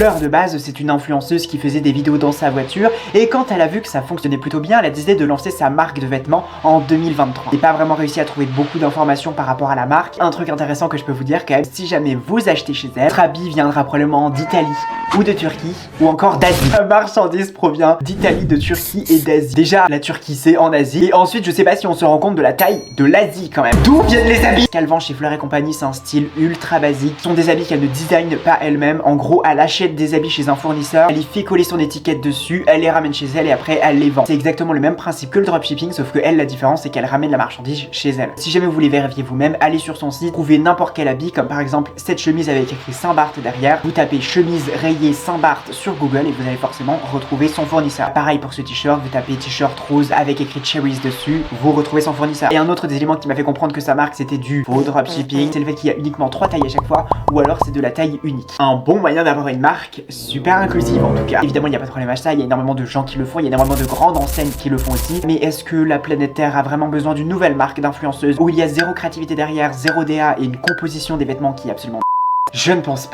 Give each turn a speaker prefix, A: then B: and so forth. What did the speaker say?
A: Fleur de base, c'est une influenceuse qui faisait des vidéos dans sa voiture et quand elle a vu que ça fonctionnait plutôt bien, elle a décidé de lancer sa marque de vêtements en 2023. J'ai pas vraiment réussi à trouver beaucoup d'informations par rapport à la marque. Un truc intéressant que je peux vous dire quand même, si jamais vous achetez chez elle, votre habit viendra probablement d'Italie ou de Turquie ou encore d'Asie. La marchandise provient d'Italie, de Turquie et d'Asie. Déjà, la Turquie c'est en Asie et ensuite je sais pas si on se rend compte de la taille de l'Asie quand même. D'où viennent les habits qu'elle vend chez Fleur et compagnie, c'est un style ultra basique. Ce sont des habits qu'elle ne design pas elle-même. En gros, elle achète des habits chez un fournisseur, elle y fait coller son étiquette dessus, elle les ramène chez elle et après elle les vend. C'est exactement le même principe que le dropshipping, sauf que elle, la différence c'est qu'elle ramène la marchandise chez elle. Si jamais vous voulez vérifier vous-même, allez sur son site, trouvez n'importe quel habit, comme par exemple cette chemise avec écrit Saint-Barth derrière. Vous tapez chemise rayée Saint-Barth sur Google et vous allez forcément retrouver son fournisseur. Pareil pour ce t-shirt, vous tapez t-shirt rose avec écrit Cherries dessus, vous retrouvez son fournisseur. Et un autre des éléments qui m'a fait comprendre que sa marque c'était du faux dropshipping, c'est le fait qu'il y a uniquement 3 tailles à chaque fois, ou alors c'est de la taille unique. Un bon moyen d'avoir une marque super inclusive en tout cas. Évidemment il n'y a pas de problème à ça, il y a énormément de gens qui le font, il y a énormément de grandes enseignes qui le font aussi. Mais est-ce que la planète Terre a vraiment besoin d'une nouvelle marque d'influenceuse où il y a zéro créativité derrière, zéro DA et une composition des vêtements qui est absolument... Je ne pense pas.